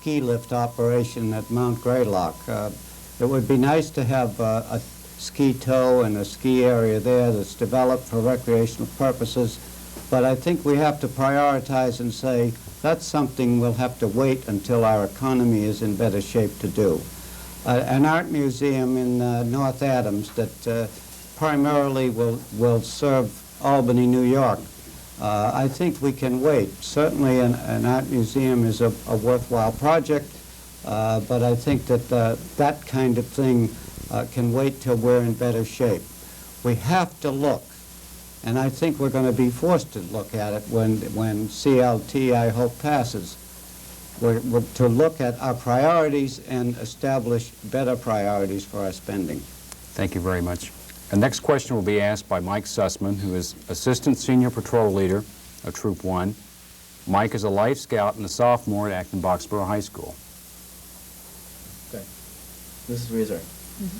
ski lift operation at Mount Greylock. It would be nice to have a ski tow and a ski area there that's developed for recreational purposes, but I think we have to prioritize and say that's something we'll have to wait until our economy is in better shape to do. An art museum in North Adams that primarily will serve Albany, New York. I think we can wait. Certainly an art museum is a worthwhile project, but I think that that kind of thing can wait till we're in better shape. We have to look, and I think we're going to be forced to look at it when CLT, I hope, passes. We're to look at our priorities and establish better priorities for our spending. Thank you very much. The next question will be asked by Mike Sussman, who is Assistant Senior Patrol Leader of Troop 1. Mike is a Life Scout and a sophomore at Acton-Boxborough High School. Okay. Mrs. Reeser,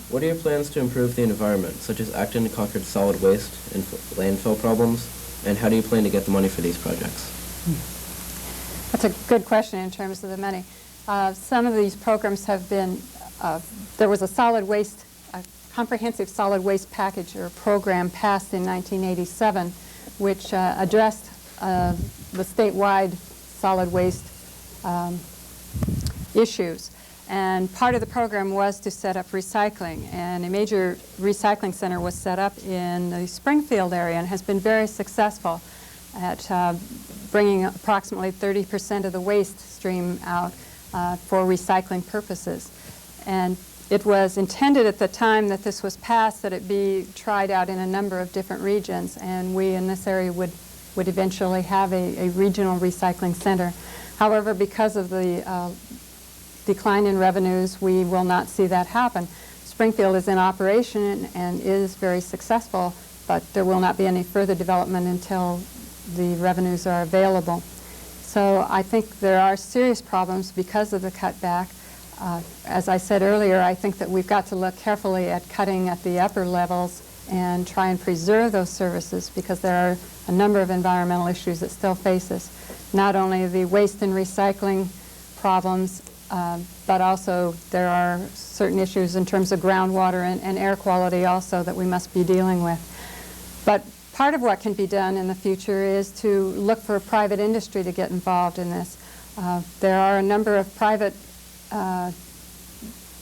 what are your plans to improve the environment, such as Acton-Concord solid waste and landfill problems, and how do you plan to get the money for these projects? That's a good question in terms of the money. Some of these programs have been, there was a comprehensive solid waste package or program passed in 1987, which addressed the statewide solid waste issues. And part of the program was to set up recycling, and a major recycling center was set up in the Springfield area and has been very successful at bringing approximately 30% of the waste stream out for recycling purposes. And it was intended at the time that this was passed that it be tried out in a number of different regions, and we in this area would eventually have a regional recycling center. However, because of the decline in revenues, we will not see that happen. Springfield is in operation and is very successful, but there will not be any further development until the revenues are available. So I think there are serious problems because of the cutback. As I said earlier, I think that we've got to look carefully at cutting at the upper levels and try and preserve those services, because there are a number of environmental issues that still face us. Not only the waste and recycling problems, but also there are certain issues in terms of groundwater and air quality also that we must be dealing with. But part of what can be done in the future is to look for private industry to get involved in this. There are a number of private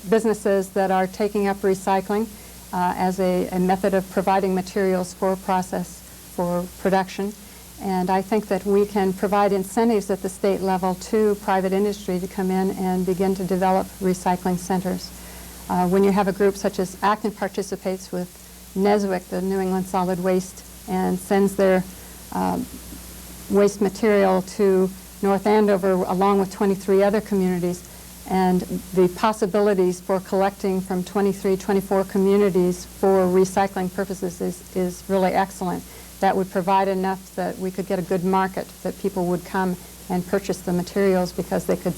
businesses that are taking up recycling as a method of providing materials for production. And I think that we can provide incentives at the state level to private industry to come in and begin to develop recycling centers. When you have a group such as Acton participates with NESWIC, the New England Solid Waste, and sends their waste material to North Andover along with 23 other communities, and the possibilities for collecting from 24 communities for recycling purposes is really excellent. That would provide enough that we could get a good market, that people would come and purchase the materials because they could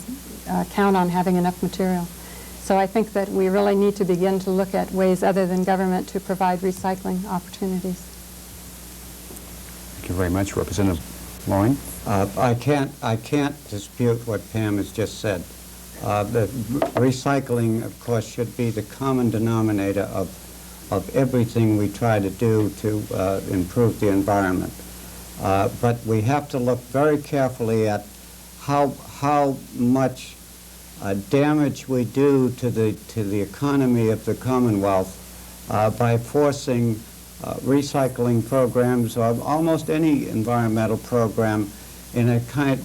count on having enough material. So I think that we really need to begin to look at ways other than government to provide recycling opportunities. Thank you very much. Representative Loring? I can't dispute what Pam has just said. The recycling, of course, should be the common denominator of everything we try to do to improve the environment. But we have to look very carefully at how much damage we do to the economy of the Commonwealth by forcing recycling programs or almost any environmental program in a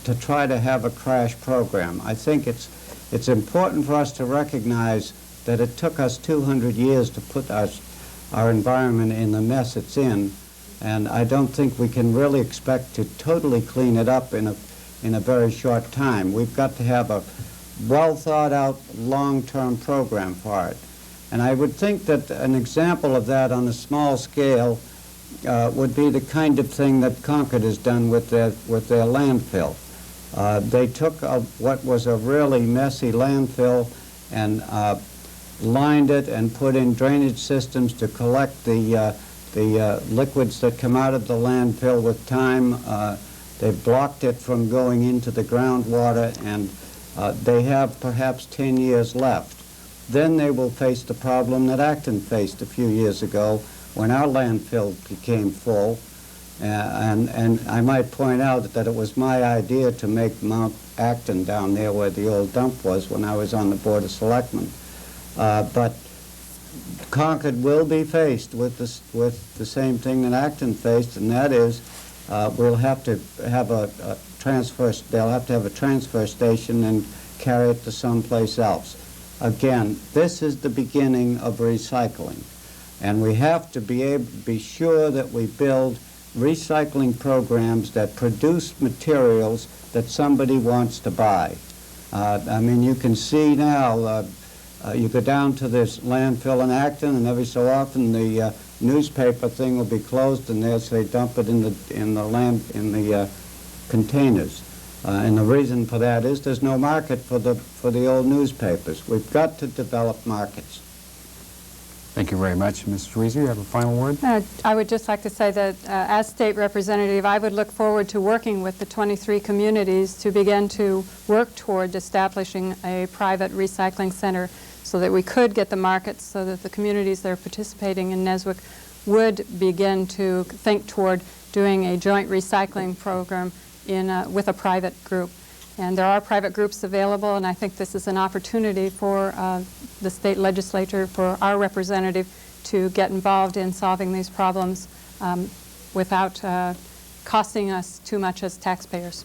to try to have a crash program. I think it's important for us to recognize that it took us 200 years to put our environment in the mess it's in, and I don't think we can really expect to totally clean it up in a very short time. We've got to have a well thought out long-term program for it. And I would think that an example of that on a small scale would be the kind of thing that Concord has done with their landfill. They took what was a really messy landfill and lined it and put in drainage systems to collect the liquids that come out of the landfill with time. They blocked it from going into the groundwater, and They have perhaps 10 years left. Then they will face the problem that Acton faced a few years ago when our landfill became full. And I might point out that it was my idea to make Mount Acton down there where the old dump was when I was on the Board of Selectmen. But Concord will be faced with the same thing that Acton faced, and that is we'll have to have they'll have to have a transfer station and carry it to someplace else. Again, this is the beginning of recycling, and we have to be sure that we build recycling programs that produce materials that somebody wants to buy. I mean, you can see now, you go down to this landfill in Acton, and every so often the newspaper thing will be closed, and they'll say dump it in the containers. And the reason for that is there's no market for the old newspapers. We've got to develop markets. Thank you very much. Mrs. Reeser, you have a final word? I would just like to say that as state representative, I would look forward to working with the 23 communities to begin to work toward establishing a private recycling center so that we could get the markets, so that the communities that are participating in Neswick would begin to think toward doing a joint recycling program with a private group. And there are private groups available, and I think this is an opportunity for the state legislature, for our representative, to get involved in solving these problems without costing us too much as taxpayers.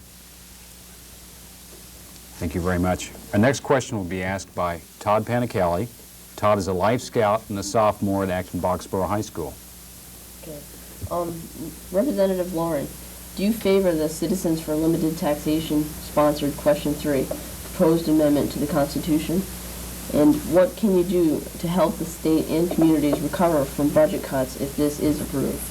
Thank you very much. Our next question will be asked by Todd Panicali. Todd is a Life Scout and a sophomore at Acton-Boxborough High School. Okay. Representative Lauren, do you favor the Citizens for Limited Taxation sponsored question 3, proposed amendment to the Constitution? And what can you do to help the state and communities recover from budget cuts if this is approved?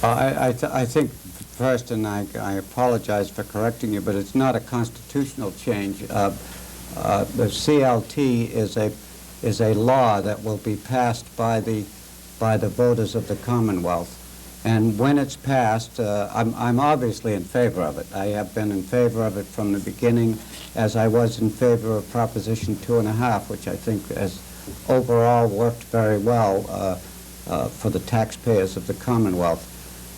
I think first, and I apologize for correcting you, but it's not a constitutional change. The CLT is a law that will be passed by the voters of the Commonwealth. And when it's passed, I'm obviously in favor of it. I have been in favor of it from the beginning, as I was in favor of Proposition 2.5, which I think has overall worked very well for the taxpayers of the Commonwealth.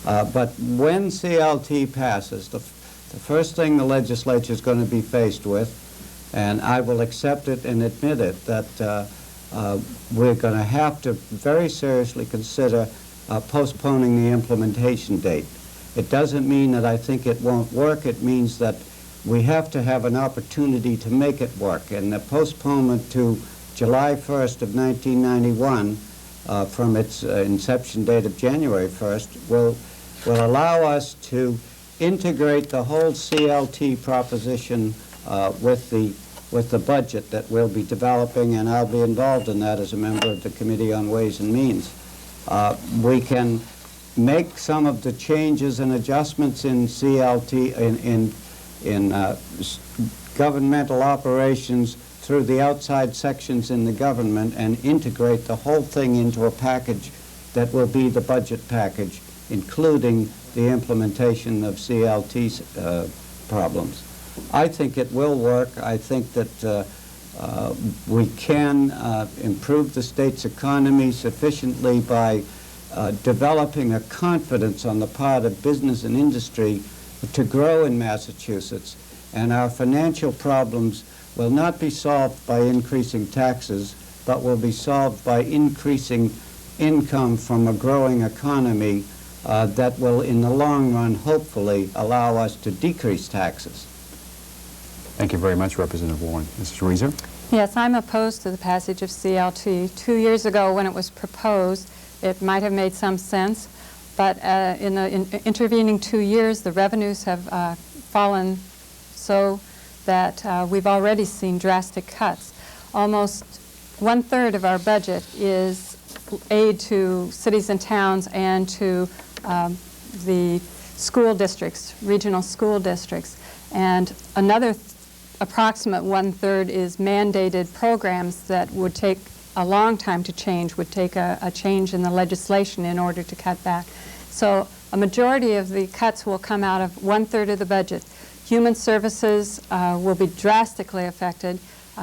But when CLT passes, the first thing the legislature is going to be faced with, and I will accept it and admit it, that we're going to have to very seriously consider postponing the implementation date. It doesn't mean that I think it won't work. It means that we have to have an opportunity to make it work. And the postponement to July 1st of 1991 from its inception date of January 1st will allow us to integrate the whole CLT proposition with the budget that we'll be developing, and I'll be involved in that as a member of the Committee on Ways and Means. We can make some of the changes and adjustments in CLT, in governmental operations through the outside sections in the government, and integrate the whole thing into a package that will be the budget package, including the implementation of CLT's problems. I think it will work. I think that we can improve the state's economy sufficiently by developing a confidence on the part of business and industry to grow in Massachusetts. And our financial problems will not be solved by increasing taxes, but will be solved by increasing income from a growing economy that will, in the long run, hopefully allow us to decrease taxes. Thank you very much, Representative Warren. Mrs. Reeser? Yes, I'm opposed to the passage of CLT. 2 years ago, when it was proposed, it might have made some sense, but in the intervening 2 years, the revenues have fallen so that we've already seen drastic cuts. Almost 1/3 of our budget is aid to cities and towns and to the school districts, regional school districts, and another approximate 1/3 is mandated programs that would take a long time to change, would take a change in the legislation in order to cut back. So a majority of the cuts will come out of 1/3 of the budget. Human services will be drastically affected.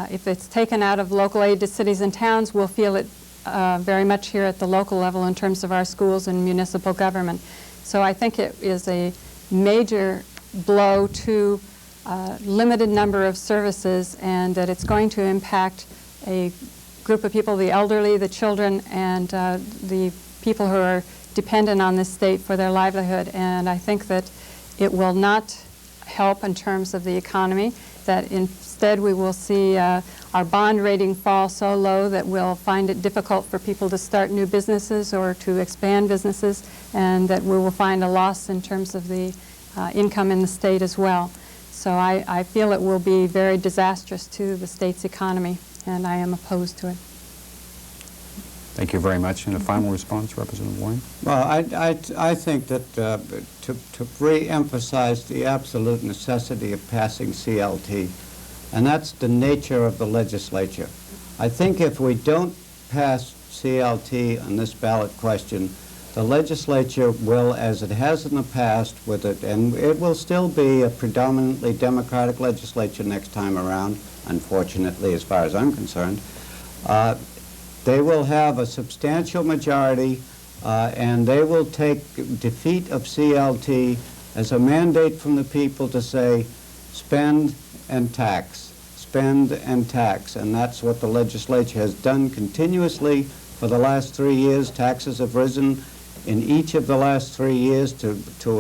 If it's taken out of local aid to cities and towns, we'll feel it very much here at the local level in terms of our schools and municipal government. So I think it is a major blow to a limited number of services, and that it's going to impact a group of people, the elderly, the children, and the people who are dependent on this state for their livelihood. And I think that it will not help in terms of the economy, that instead we will see our bond rating fall so low that we'll find it difficult for people to start new businesses or to expand businesses, and that we will find a loss in terms of the income in the state as well. So I feel it will be very disastrous to the state's economy, and I am opposed to it. Thank you very much. And a final response, Representative Warren? Well, I think that to re-emphasize the absolute necessity of passing CLT, and that's the nature of the legislature. I think if we don't pass CLT on this ballot question, the legislature will, as it has in the past with it, and it will still be a predominantly Democratic legislature next time around, unfortunately, as far as I'm concerned, they will have a substantial majority, and they will take defeat of CLT as a mandate from the people to say, spend and tax, spend and tax. And that's what the legislature has done continuously for the last 3 years. Taxes have risen in each of the last 3 years to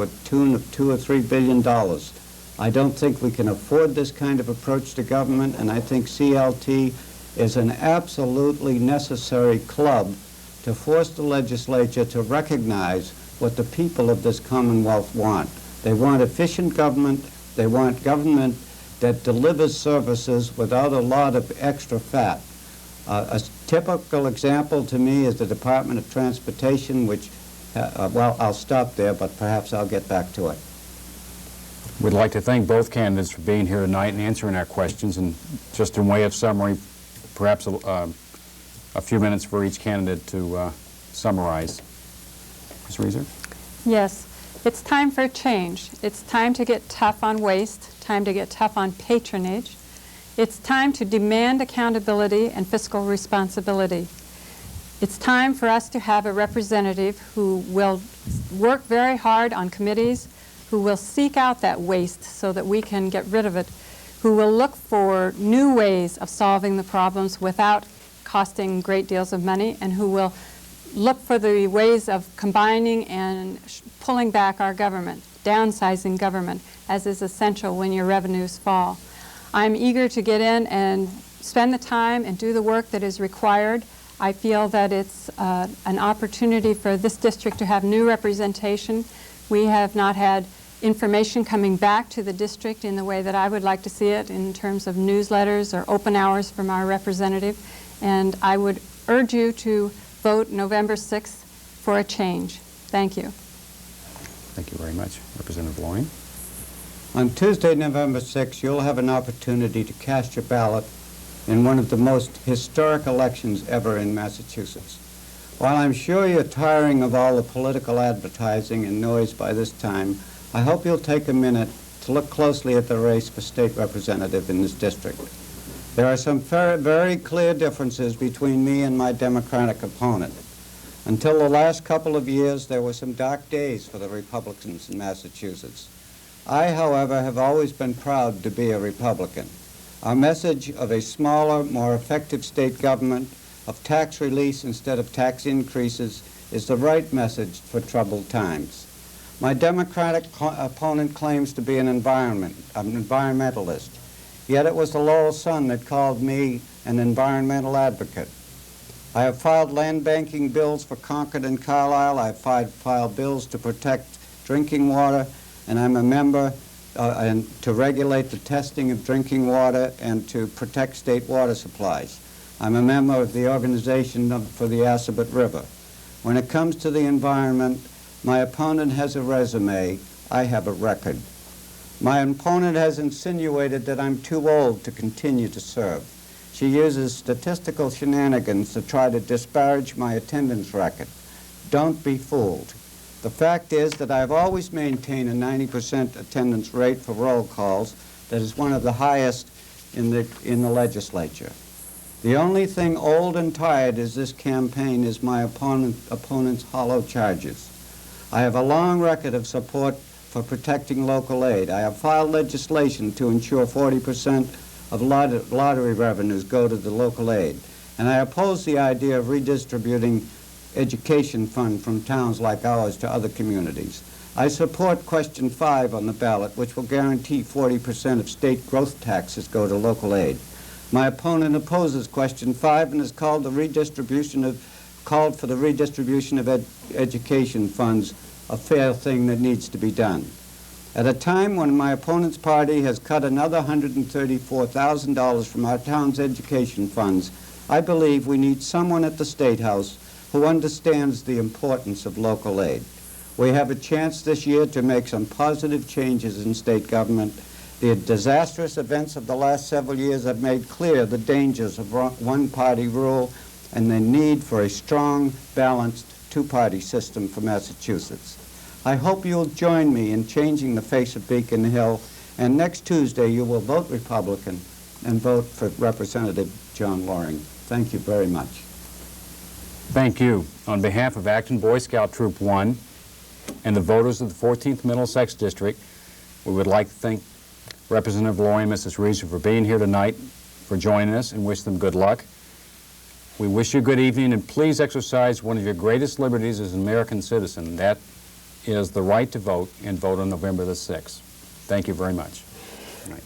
a tune of $2 or $3 billion. I don't think we can afford this kind of approach to government, and I think CLT is an absolutely necessary club to force the legislature to recognize what the people of this Commonwealth want. They want efficient government. They want government that delivers services without a lot of extra fat. A typical example to me is the Department of Transportation, which, well, I'll stop there, but perhaps I'll get back to it. We'd like to thank both candidates for being here tonight and answering our questions. And just in way of summary, perhaps a few minutes for each candidate to summarize. Ms. Reeser? Yes, it's time for change. It's time to get tough on waste, time to get tough on patronage. It's time to demand accountability and fiscal responsibility. It's time for us to have a representative who will work very hard on committees, who will seek out that waste so that we can get rid of it, who will look for new ways of solving the problems without costing great deals of money, and who will look for the ways of combining and pulling back our government, downsizing government, as is essential when your revenues fall. I'm eager to get in and spend the time and do the work that is required. I feel that it's an opportunity for this district to have new representation. We have not had information coming back to the district in the way that I would like to see it in terms of newsletters or open hours from our representative. And I would urge you to vote November 6th for a change. Thank you. Thank you very much. Representative Loring? On Tuesday, November 6th, you'll have an opportunity to cast your ballot in one of the most historic elections ever in Massachusetts. While I'm sure you're tiring of all the political advertising and noise by this time, I hope you'll take a minute to look closely at the race for state representative in this district. There are some very clear differences between me and my Democratic opponent. Until the last couple of years, there were some dark days for the Republicans in Massachusetts. I, however, have always been proud to be a Republican. Our message of a smaller, more effective state government, of tax release instead of tax increases, is the right message for troubled times. My Democratic opponent claims to be an environmentalist, yet it was the Lowell Sun that called me an environmental advocate. I have filed land banking bills for Concord and Carlisle. I have filed bills to protect drinking water, and I'm a member and to regulate the testing of drinking water and to protect state water supplies. I'm a member of the Organization for the Assabet River. When it comes to the environment, my opponent has a resume. I have a record. My opponent has insinuated that I'm too old to continue to serve. She uses statistical shenanigans to try to disparage my attendance record. Don't be fooled. The fact is that I've always maintained a 90% attendance rate for roll calls that is one of the highest in the legislature. The only thing old and tired as this campaign is my opponent's hollow charges. I have a long record of support for protecting local aid. I have filed legislation to ensure 40% of lottery revenues go to the local aid. And I oppose the idea of redistributing education fund from towns like ours to other communities. I support question 5 on the ballot, which will guarantee 40% of state growth taxes go to local aid. My opponent opposes question 5 and has called for the redistribution of education funds a fair thing that needs to be done. At a time when my opponent's party has cut another $134,000 from our town's education funds, I believe we need someone at the State House who understands the importance of local aid. We have a chance this year to make some positive changes in state government. The disastrous events of the last several years have made clear the dangers of one-party rule and the need for a strong, balanced, two-party system for Massachusetts. I hope you'll join me in changing the face of Beacon Hill, and next Tuesday you will vote Republican and vote for Representative John Loring. Thank you very much. Thank you. On behalf of Acton Boy Scout Troop 1 and the voters of the 14th Middlesex District, we would like to thank Representative Loring and Mrs. Reeser for being here tonight, for joining us, and wish them good luck. We wish you a good evening, and please exercise one of your greatest liberties as an American citizen. That is the right to vote, and vote on November the 6th. Thank you very much. Good night.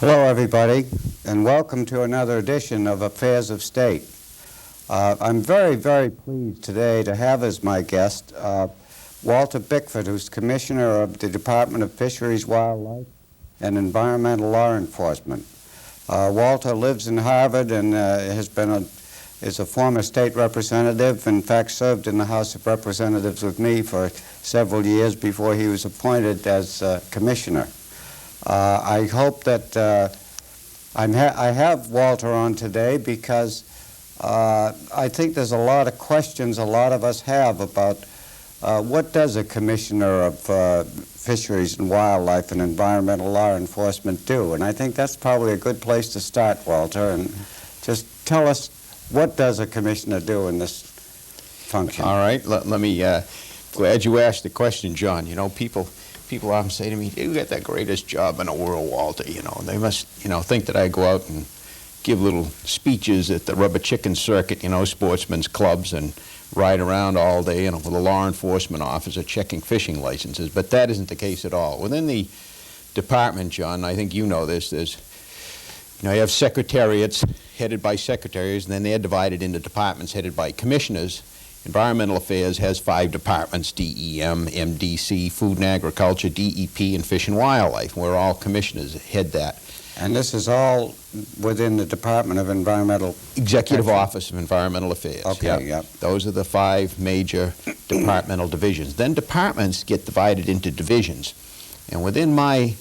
Hello, everybody, and welcome to another edition of Affairs of State. I'm very, very pleased today to have as my guest Walter Bickford, who's Commissioner of the Department of Fisheries, Wildlife, and Environmental Law Enforcement. Walter lives in Harvard and is a former state representative, in fact served in the House of Representatives with me for several years before he was appointed as Commissioner. I hope that I have Walter on today because I think there's a lot of questions a lot of us have about what does a Commissioner of Fisheries and Wildlife and Environmental Law Enforcement do? And I think that's probably a good place to start, Walter, and just tell us, what does a commissioner do in this function? All right, let me, glad you asked the question, John. You know, people often say to me, you got the greatest job in the world, Walter. You know, they must, think that I go out and give little speeches at the rubber chicken circuit, sportsmen's clubs, and ride around all day, with a law enforcement officer checking fishing licenses. But that isn't the case at all. Within the department, John, I think you know this, there's, you have secretariats headed by secretaries, and then they're divided into departments headed by commissioners. Environmental Affairs has 5 departments: DEM, MDC, Food and Agriculture, DEP, and Fish and Wildlife. We're all commissioners head that. And this is all within the Department of Environmental... Executive Office of Environmental Affairs. Okay, yep. Those are the 5 major departmental divisions. Then departments get divided into divisions. And within my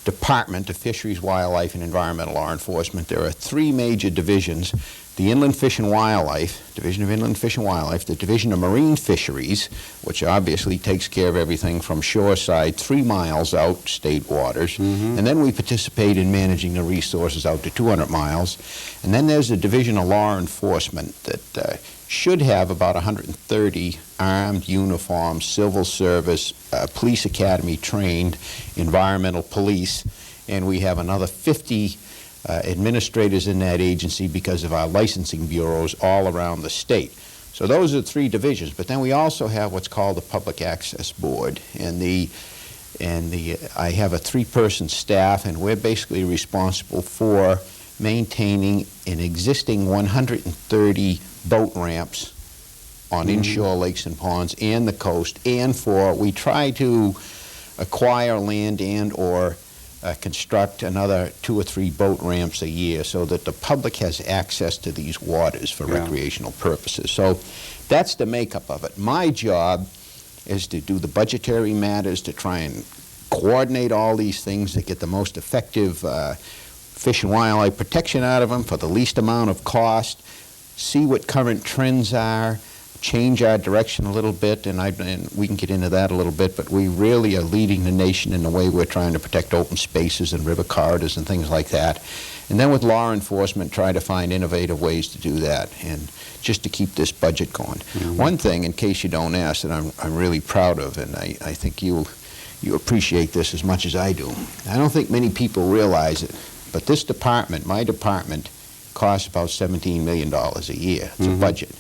department of Fisheries, Wildlife, and Environmental Law Enforcement, there are 3 major divisions: the Inland Fish and Wildlife, Division of Inland Fish and Wildlife, the Division of Marine Fisheries, which obviously takes care of everything from shoreside 3 miles out, state waters, and then we participate in managing the resources out to 200 miles. And then there's the Division of Law Enforcement that should have about 130 armed, uniformed, civil service, police academy trained environmental police, and we have another 50 administrators in that agency because of our licensing bureaus all around the state. So those are 3 divisions. But then we also have what's called the Public Access Board, and I have a 3-person staff, and we're basically responsible for maintaining an existing 130 boat ramps on inshore lakes and ponds and the coast, and we try to acquire land and or construct another 2 or 3 boat ramps a year so that the public has access to these waters for recreational purposes. So that's the makeup of it. My job is to do the budgetary matters, to try and coordinate all these things to get the most effective fish and wildlife protection out of them for the least amount of cost, see what current trends are, change our direction a little bit, and we can get into that a little bit, but we really are leading the nation in the way we're trying to protect open spaces and river corridors and things like that. And then with law enforcement, try to find innovative ways to do that, and just to keep this budget going. One thing, in case you don't ask, that I'm really proud of, and I think you appreciate this as much as I do. I don't think many people realize it, but this department, my department, costs about $17 million a year. It's a budget.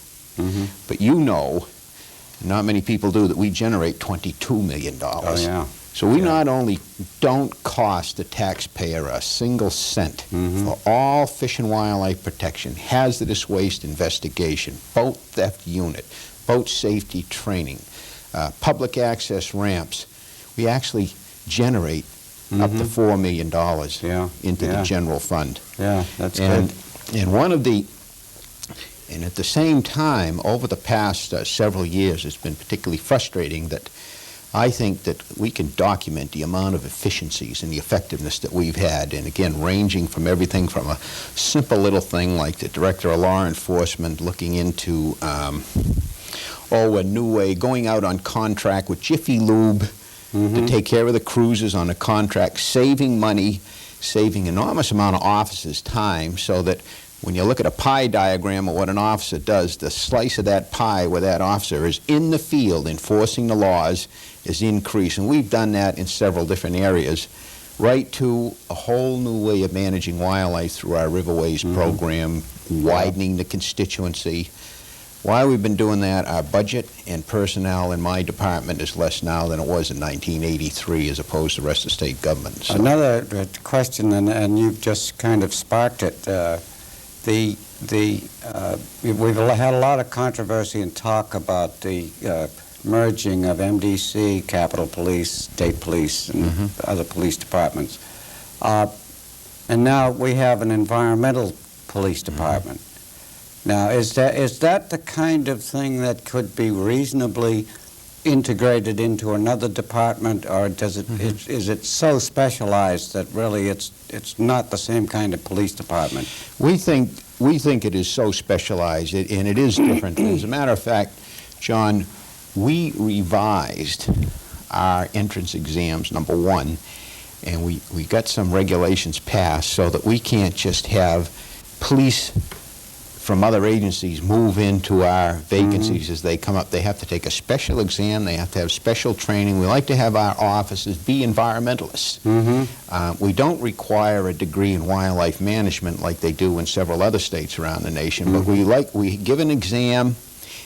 But not many people do, that we generate $22 million. Oh, yeah. So we not only don't cost the taxpayer a single cent for all fish and wildlife protection, hazardous waste investigation, boat theft unit, boat safety training, public access ramps, we actually generate up to $4 million into the general fund. Yeah, that's good. And at the same time, over the past several years, it's been particularly frustrating that I think that we can document the amount of efficiencies and the effectiveness that we've had, and again, ranging from everything from a simple little thing like the Director of Law Enforcement looking into, a new way, going out on contract with Jiffy Lube to take care of the cruises on a contract, saving money, saving enormous amount of officers' time, so that when you look at a pie diagram of what an officer does, the slice of that pie where that officer is in the field enforcing the laws is increased. And we've done that in several different areas, right to a whole new way of managing wildlife through our Riverways program, widening the constituency. While we've been doing that, our budget and personnel in my department is less now than it was in 1983 as opposed to the rest of the state government. So Another question, and you've just kind of sparked it. We've had a lot of controversy and talk about the merging of MDC, Capitol Police, State Police, and other police departments. And now we have an environmental police department. Now, is that the kind of thing that could be reasonably integrated into another department, or does it is it so specialized that really it's not the same kind of police department? we think it is so specialized, and it is different. As a matter of fact, John, we revised our entrance exams, number one, and we got some regulations passed so that we can't just have police from other agencies move into our vacancies as they come up. They have to take a special exam. They have to have special training. We like to have our officers be environmentalists. We don't require a degree in wildlife management like they do in several other states around the nation, but we give an exam,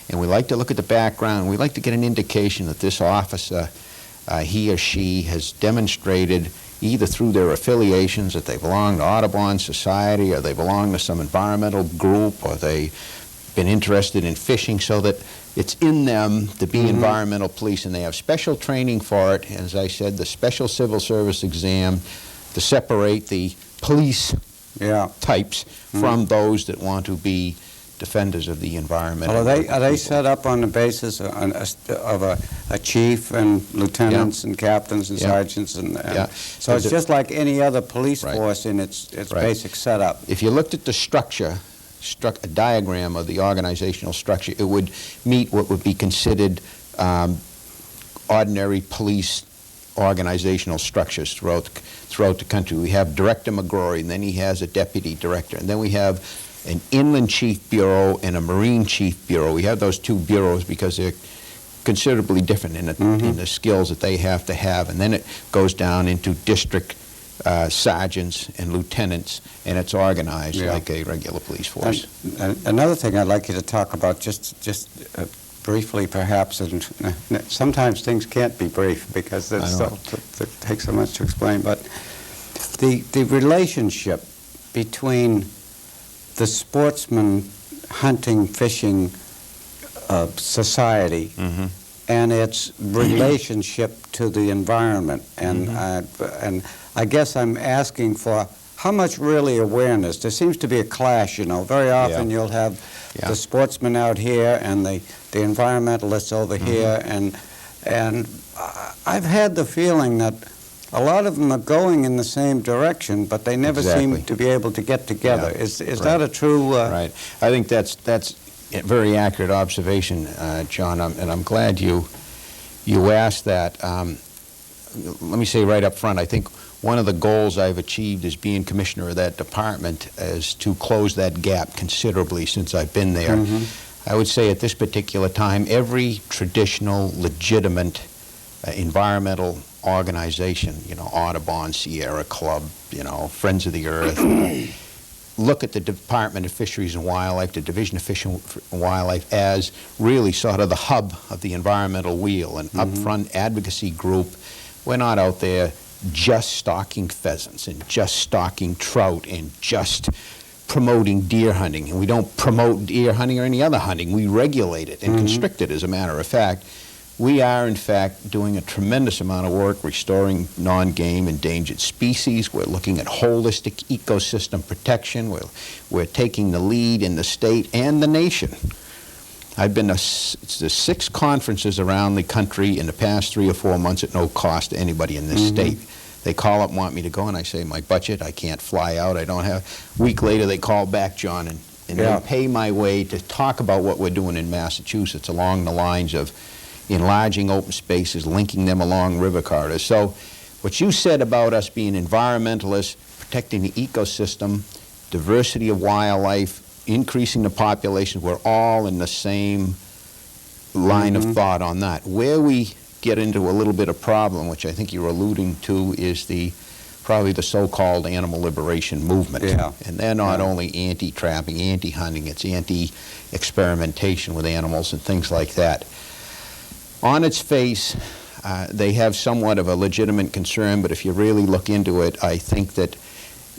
and we like to look at the background. We like to get an indication that this officer, he or she, has demonstrated either through their affiliations that they belong to Audubon Society, or they belong to some environmental group, or they've been interested in fishing, so that it's in them to be environmental police, and they have special training for it. As I said, the special civil service exam to separate the police types from those that want to be defenders of the environment. Well, are they set up on the basis of a chief and lieutenants and captains and sergeants? So it's just like any other police force in its basic setup. If you looked at the structure, a diagram of the organizational structure, it would meet what would be considered ordinary police organizational structures throughout the country. We have Director McGrory, and then he has a deputy director, and then we have an inland chief bureau and a marine chief bureau. We have those two bureaus because they're considerably different in the skills that they have to have, and then it goes down into district sergeants and lieutenants, and it's organized like a regular police force. And another thing I'd like you to talk about, just briefly perhaps, and sometimes things can't be brief because it takes so much to explain, but the relationship between the sportsman hunting, fishing society and its relationship to the environment. And I guess I'm asking for how much really awareness. There seems to be a clash, you know. Very often you'll have the sportsmen out here and the environmentalists over here, and I've had the feeling that a lot of them are going in the same direction, but they never seem to be able to get together. Is that a true... Right. I think that's a very accurate observation, John, and I'm glad you asked that. Let me say right up front, I think one of the goals I've achieved as being commissioner of that department is to close that gap considerably since I've been there. I would say at this particular time, every traditional, legitimate environmental organization, you know, Audubon, Sierra Club, you know, Friends of the Earth, look at the Department of Fisheries and Wildlife, the Division of Fish and Wildlife, as really sort of the hub of the environmental wheel, an upfront advocacy group. We're not out there just stalking pheasants and just stalking trout and just promoting deer hunting. And we don't promote deer hunting or any other hunting. We regulate it and constrict it, as a matter of fact. We are, in fact, doing a tremendous amount of work restoring non-game endangered species. We're looking at holistic ecosystem protection. We're taking the lead in the state and the nation. I've been to 6 conferences around the country in the past 3 or 4 months at no cost to anybody in this state. They call up and want me to go, and I say, my budget, I can't fly out, I don't have. A week later, they call back, John, and they pay my way to talk about what we're doing in Massachusetts along the lines of enlarging open spaces, linking them along river corridors. So what you said about us being environmentalists, protecting the ecosystem, diversity of wildlife, increasing the population, we're all in the same line of thought on that. Where we get into a little bit of problem, which I think you're alluding to, is probably the so-called animal liberation movement. And they're not only anti-trapping, anti-hunting, it's anti-experimentation with animals and things like that. On its face, they have somewhat of a legitimate concern, but if you really look into it, I think that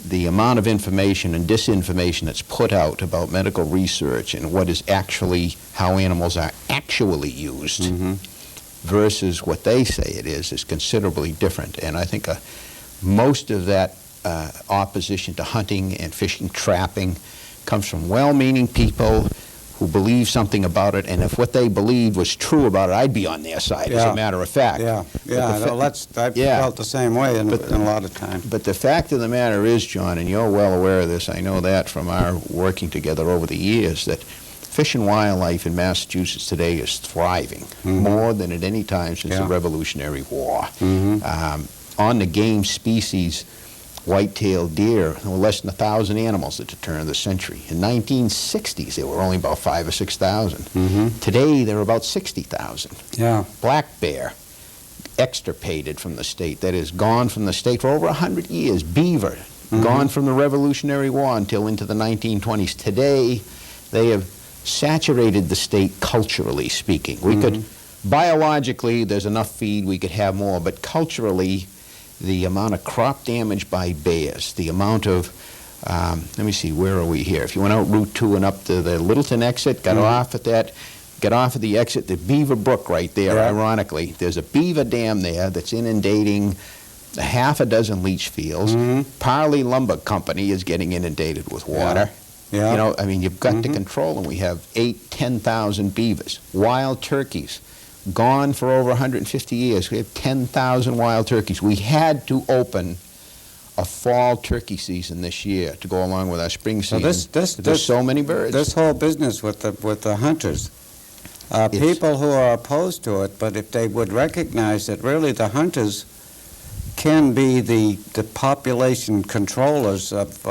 the amount of information and disinformation that's put out about medical research and what is actually, how animals are actually used versus what they say it is considerably different. And I think most of that opposition to hunting and fishing, trapping, comes from well-meaning people who believe something about it, and if what they believed was true about it, I'd be on their side, as a matter of fact. I've felt the same way in a lot of times. But the fact of the matter is, John, and you're well aware of this, I know that from our working together over the years, that fish and wildlife in Massachusetts today is thriving more than at any time since the Revolutionary War. On the game species, white-tailed deer. There were less than 1,000 animals at the turn of the century. In 1960s, there were only about 5,000 or 6,000. Today, there are about 60,000. Yeah. Black bear, extirpated from the state, that is, gone from the state for over 100 years. Beaver, gone from the Revolutionary War until into the 1920s. Today, they have saturated the state culturally speaking. We could, biologically, there's enough feed, we could have more, but culturally, the amount of crop damage by bears, the amount of, let me see, where are we here? If you went out Route 2 and up to the Littleton exit, got off at the exit, the Beaver Brook right there, ironically. There's a beaver dam there that's inundating a half a dozen leach fields. Parley Lumber Company is getting inundated with water. Yeah. You know, I mean, you've got to control them. We have 10,000 beavers. Wild turkeys, gone for over 150 years. We have 10,000 wild turkeys. We had to open a fall turkey season this year to go along with our spring season. There's so many birds. This whole business with the hunters, people who are opposed to it, but if they would recognize that really the hunters can be the population controllers of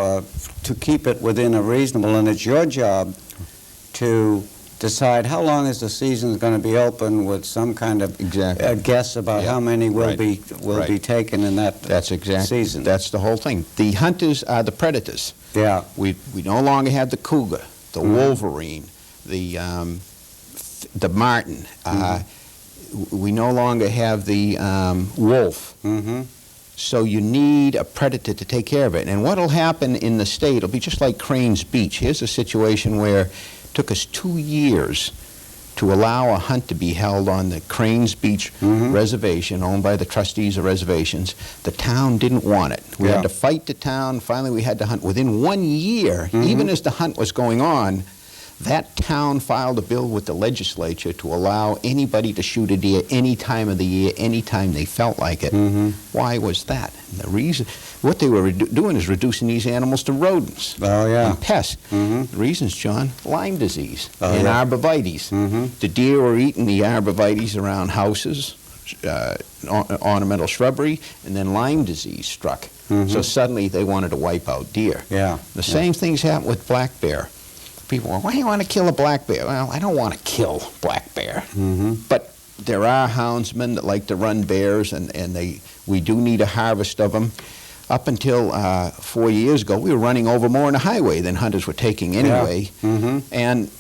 to keep it within a reasonable, and it's your job to decide how long is the season going to be open with some kind of guess about how many will be taken in that season. That's the whole thing. The hunters are the predators. Yeah. We no longer have the cougar, the wolverine, the marten. We no longer have the wolf. So you need a predator to take care of it. And what will happen in the state, it'll be just like Cranes Beach. Here's a situation where it took us 2 years to allow a hunt to be held on the Cranes Beach reservation owned by the trustees of reservations. The town didn't want it. We had to fight the town. Finally, we had to hunt. Within 1 year, even as the hunt was going on, that town filed a bill with the legislature to allow anybody to shoot a deer any time of the year, any time they felt like it. Why was that? And the reason, what they were doing is reducing these animals to rodents and pests. The reasons, John, Lyme disease and arborvitae. The deer were eating the arborvitae around houses, ornamental shrubbery, and then Lyme disease struck. So suddenly they wanted to wipe out deer. The same things happened with black bear. People go, why do you want to kill a black bear? Well, I don't want to kill black bear. But there are houndsmen that like to run bears, and we do need a harvest of them. Up until 4 years ago, we were running over more on the highway than hunters were taking anyway. And,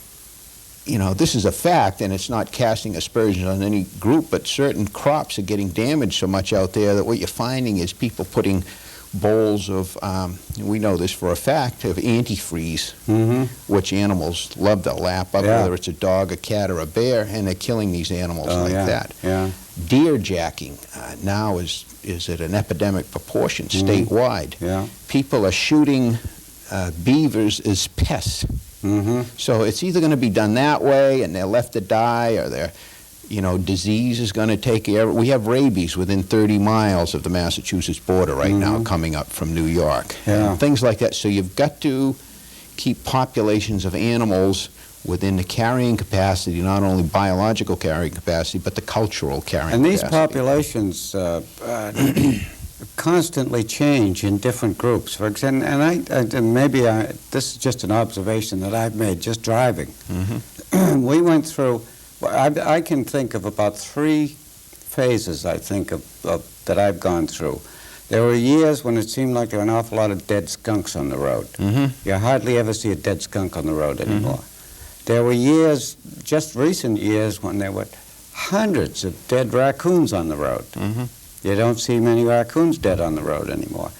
you know, this is a fact, and it's not casting aspersions on any group, but certain crops are getting damaged so much out there that what you're finding is people putting bowls of, we know this for a fact, of antifreeze, which animals love to lap up, whether it's a dog, a cat, or a bear, and they're killing these animals that. Deer jacking now is at an epidemic proportion statewide. People are shooting beavers as pests. So it's either going to be done that way, and they're left to die, or they're, you know, disease is going to take care. We have rabies within 30 miles of the Massachusetts border right now coming up from New York. Things like that. So you've got to keep populations of animals within the carrying capacity, not only biological carrying capacity, but the cultural carrying capacity. And these populations constantly change in different groups. For example, and this is just an observation that I've made just driving. We went through, I can think of about 3 phases, I think, that I've gone through. There were years when it seemed like there were an awful lot of dead skunks on the road. You hardly ever see a dead skunk on the road anymore. There were years, just recent years, when there were hundreds of dead raccoons on the road. You don't see many raccoons dead on the road anymore.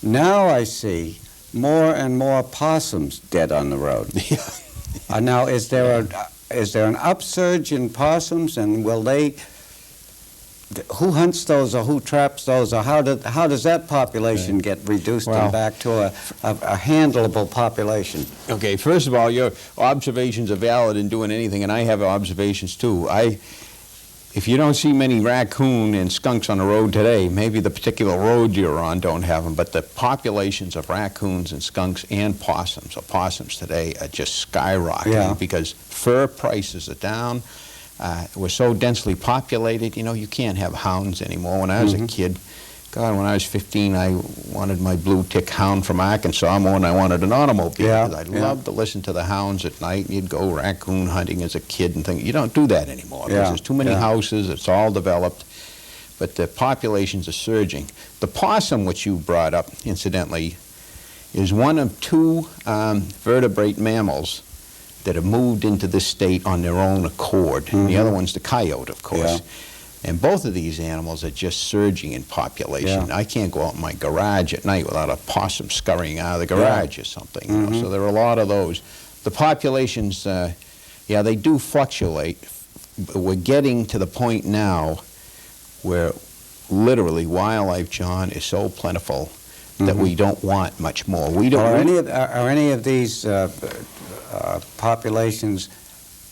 Now I see more and more possums dead on the road. Now, is there an upsurge in possums, and will they? Who hunts those, or who traps those, or how does that population get reduced and back to a handleable population? Okay, first of all, your observations are valid in doing anything, and I have observations too. If you don't see many raccoon and skunks on the road today, maybe the particular road you're on don't have them, but the populations of raccoons and skunks and possums today are just skyrocketing because fur prices are down. We're so densely populated, you know, you can't have hounds anymore. When I was a kid, God, when I was 15, I wanted my blue tick hound from Arkansas more than I wanted an automobile. Yeah, Because I yeah. loved to listen to the hounds at night. And you'd go raccoon hunting as a kid and think, you don't do that anymore. Because Yeah, there's too many yeah. houses, it's all developed. But the populations are surging. The possum, which you brought up, incidentally, is one of two vertebrate mammals that have moved into this state on their own accord. And the other one's the coyote, of course. Yeah. And both of these animals are just surging in population. Yeah. I can't go out in my garage at night without a possum scurrying out of the garage or something. You know? So there are a lot of those. The populations, yeah, they do fluctuate. But we're getting to the point now where literally wildlife, John, is so plentiful that we don't want much more. We don't. Are any of these populations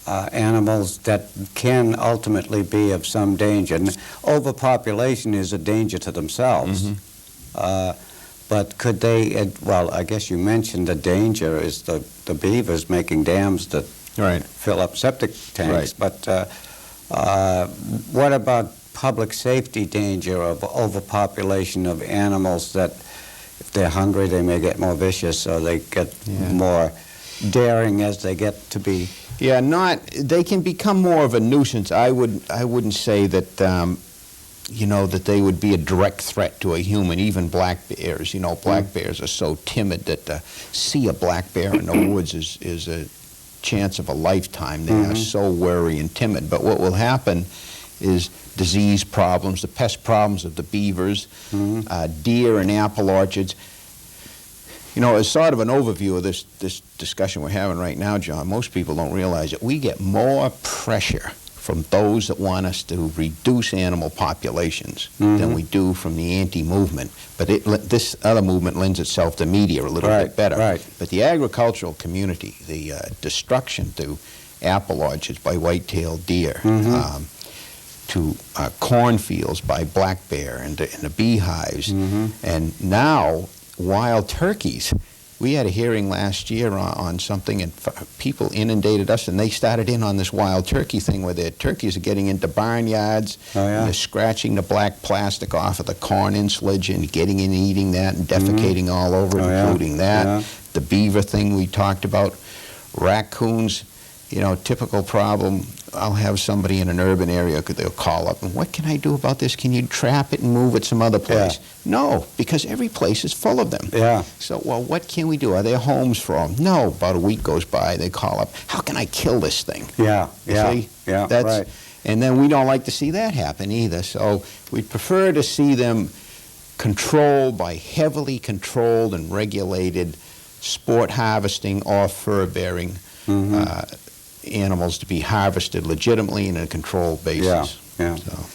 animals that can ultimately be of some danger? And overpopulation is a danger to themselves. But could they, well, I guess you mentioned the danger is the beavers making dams that Right. fill up septic tanks. Right. But what about public safety danger of overpopulation of animals that if they're hungry they may get more vicious or they get more daring as they get to be? Yeah, they can become more of a nuisance. I wouldn't say that, you know, that they would be a direct threat to a human, even black bears. You know, black bears are so timid that to see a black bear in the woods is a chance of a lifetime. They are so wary and timid. But what will happen is disease problems, the pest problems of the beavers, deer and apple orchards. You know, as sort of an overview of this discussion we're having right now, John, most people don't realize that we get more pressure from those that want us to reduce animal populations than we do from the anti-movement. But this other movement lends itself to media a little bit better. Right. But the agricultural community, the destruction to apple orchards by white-tailed deer, to cornfields by black bear and the beehives, and now wild turkeys. We had a hearing last year on something, and people inundated us, and they started in on this wild turkey thing where their turkeys are getting into barnyards, and they're scratching the black plastic off of the corn ensilage and getting in and eating that and defecating all over it, including that. The beaver thing we talked about. Raccoons, you know, typical problem. I'll have somebody in an urban area, they'll call up, and what can I do about this? Can you trap it and move it some other place? No, because every place is full of them. So, well, what can we do? Are there homes for them? No. About a week goes by, they call up, how can I kill this thing? See? Right. And then we don't like to see that happen either. So we'd prefer to see them controlled by heavily controlled and regulated sport harvesting or fur-bearing animals to be harvested legitimately in a controlled basis. So.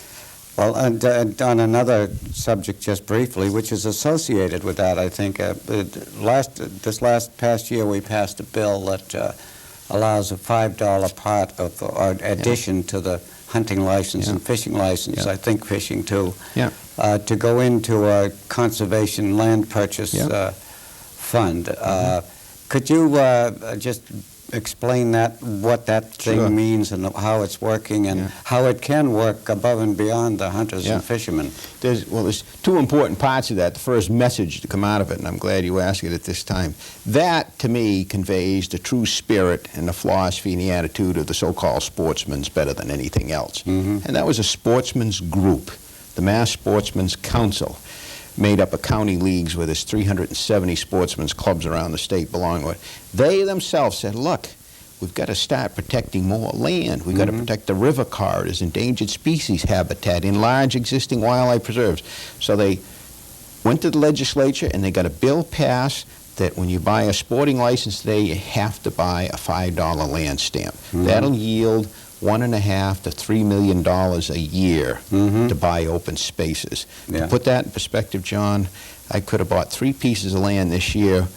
Well, and on another subject just briefly, which is associated with that, I think, this past year we passed a bill that allows a $5 part of, or addition to the hunting license and fishing license, I think fishing too, to go into a conservation land purchase fund. Could you just explain what that thing means and how it's working and how it can work above and beyond the hunters and fishermen? There's two important parts of that. The first message to come out of it, and I'm glad you asked it at this time. That, to me, conveys the true spirit and the philosophy and the attitude of the so-called sportsman's better than anything else. And that was a sportsman's group, the Mass Sportsmen's Council, made up of county leagues where there's 370 sportsmen's clubs around the state belong to it. They themselves said, look, we've got to start protecting more land. We've got to protect the river corridors, endangered species habitat, enlarge existing wildlife preserves. So they went to the legislature and they got a bill passed that when you buy a sporting license today, you have to buy a $5 land stamp. That'll yield $1.5 to $3 million a year to buy open spaces. To put that in perspective, John, I could have bought 3 pieces of land this year,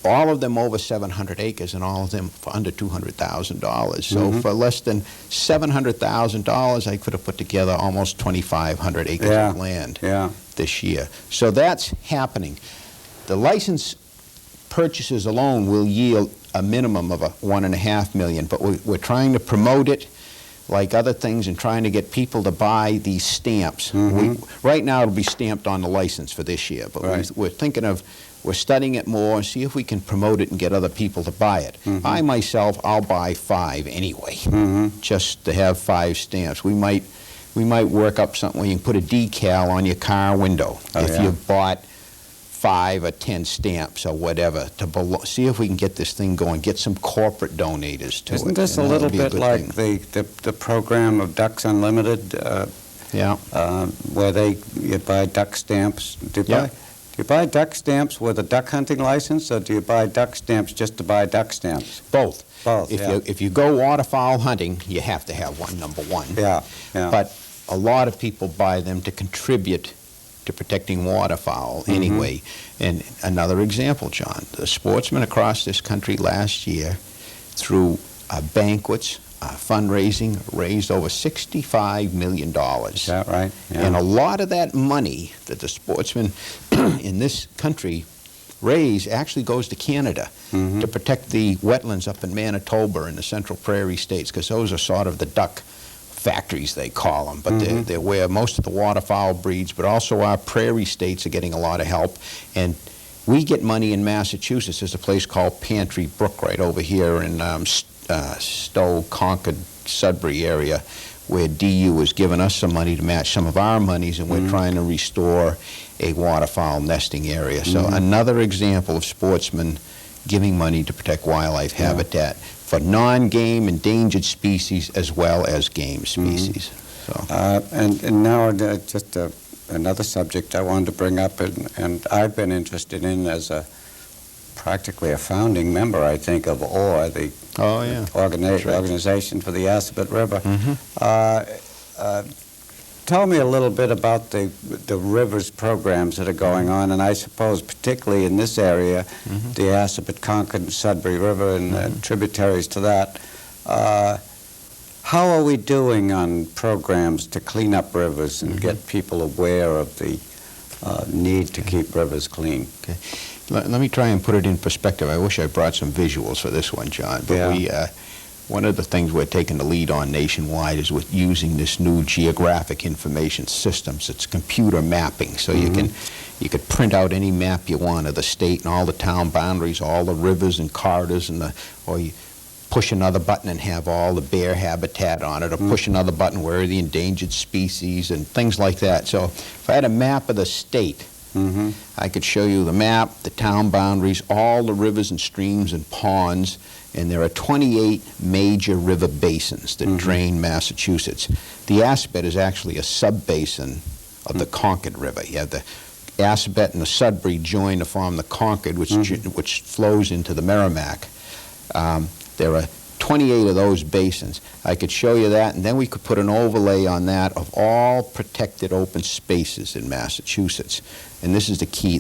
all of them over 700 acres and all of them for under $200,000. So for less than $700,000, I could have put together almost 2,500 acres of land this year. So that's happening. The license purchases alone will yield a minimum of $1.5 million, but we're trying to promote it. like other things, in trying to get people to buy these stamps. Right now it'll be stamped on the license for this year, but Right. we're thinking of, we're studying it more and see if we can promote it and get other people to buy it. I myself, I'll buy 5 anyway, just to have 5 stamps. We might work up something where you can put a decal on your car window Oh, if yeah. you bought 5 or 10 stamps or whatever, to see if we can get this thing going, get some corporate donators to it. Isn't this a and that'll little be bit good like thing. the program of Ducks Unlimited, Yeah. where you buy duck stamps? Do Yeah. you buy duck stamps with a duck hunting license, or do you buy duck stamps just to buy duck stamps? Both. Both, If you go waterfowl hunting, you have to have one, number one. Yeah, yeah. But a lot of people buy them to contribute to protecting waterfowl anyway. And another example, John, the sportsmen across this country last year, through banquets, fundraising, raised over $65 million. Is that right? Yeah. And a lot of that money that the sportsmen in this country raise actually goes to Canada to protect the wetlands up in Manitoba and the Central Prairie states, because those are sort of the duck factories, they call them, but they're where most of the waterfowl breeds, but also our prairie states are getting a lot of help. And we get money in Massachusetts. There's a place called Pantry Brook right over here in Stowe, Concord, Sudbury area, where DU has given us some money to match some of our monies, and we're trying to restore a waterfowl nesting area. So another example of sportsmen giving money to protect wildlife habitat for non-game endangered species as well as game species. So. And now just another subject I wanted to bring up, and I've been interested in as practically a founding member, I think, of OAR, the Oh, yeah. That's right. organization for the Assabet River. Tell me a little bit about the rivers programs that are going on, and I suppose particularly in this area, the Assabet, Concord, and Sudbury River and tributaries to that. How are we doing on programs to clean up rivers and get people aware of the need to keep rivers clean? Okay. Let me try and put it in perspective. I wish I brought some visuals for this one, John. But one of the things we're taking the lead on nationwide is with using this new geographic information systems. It's computer mapping, so you could print out any map you want of the state and all the town boundaries, all the rivers and corridors, or you push another button and have all the bear habitat on it, or push another button where are the endangered species and things like that. So if I had a map of the state, I could show you the map, the town boundaries, all the rivers and streams and ponds, and there are 28 major river basins that drain Massachusetts. The Assabet is actually a sub-basin of the Concord River. You have the Assabet and the Sudbury join to form the Concord, which flows into the Merrimack. There are 28 of those basins. I could show you that, and then we could put an overlay on that of all protected open spaces in Massachusetts. And this is the key.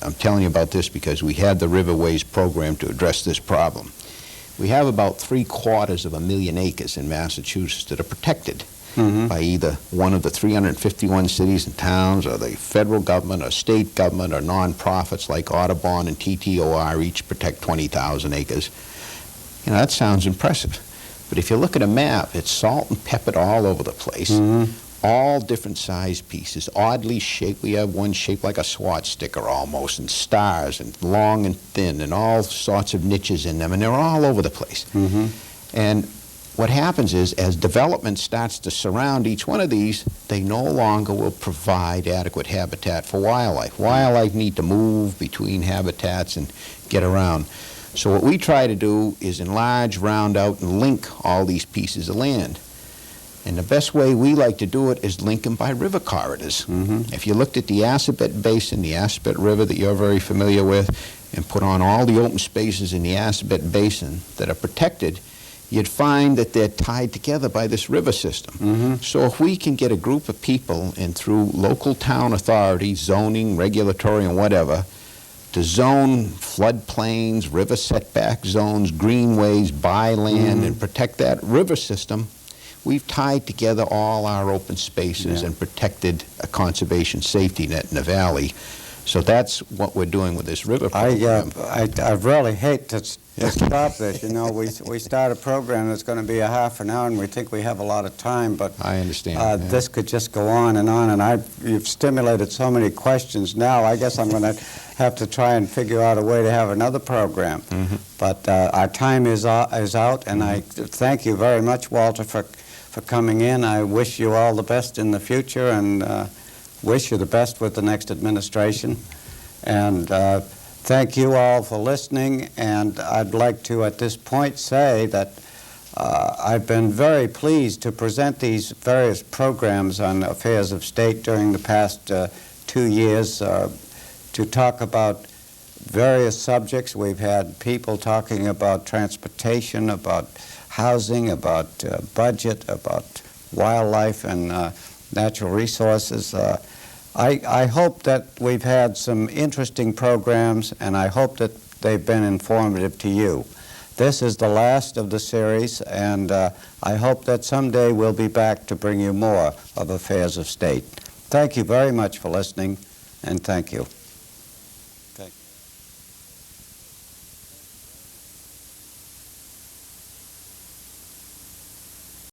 I'm telling you about this because we had the Riverways program to address this problem. We have about 750,000 acres in Massachusetts that are protected by either one of the 351 cities and towns, or the federal government, or state government, or nonprofits like Audubon and TTOR each protect 20,000 acres. You know, that sounds impressive. But if you look at a map, it's salt and peppered all over the place. All different size pieces, oddly shaped. We have one shaped like a SWAT sticker almost, and stars, and long and thin, and all sorts of niches in them, and they're all over the place. And what happens is, as development starts to surround each one of these, they no longer will provide adequate habitat for wildlife. Wildlife need to move between habitats and get around. So what we try to do is enlarge, round out, and link all these pieces of land. And the best way we like to do it is link them by river corridors. If you looked at the Assabet Basin, the Assabet River that you're very familiar with, and put on all the open spaces in the Assabet Basin that are protected, you'd find that they're tied together by this river system. So if we can get a group of people, and through local town authorities, zoning, regulatory, and whatever, to zone floodplains, river setback zones, greenways, byland, and protect that river system, we've tied together all our open spaces and protected a conservation safety net in the valley. So that's what we're doing with this river I program. really hate to stop this. You know, we start a program that's going to be a half an hour, and we think we have a lot of time, but I understand. yeah. this could just go on, and you've stimulated so many questions now. I guess I'm going to have to try and figure out a way to have another program. But our time is out, and I thank you very much, Walter, for coming in. I wish you all the best in the future, and wish you the best with the next administration. And thank you all for listening, and I'd like to at this point say that I've been very pleased to present these various programs on affairs of state during the past 2 years to talk about various subjects. We've had people talking about transportation, about housing, about budget, about wildlife and natural resources. I hope that we've had some interesting programs, and I hope that they've been informative to you. This is the last of the series, and I hope that someday we'll be back to bring you more of Affairs of State. Thank you very much for listening, and thank you.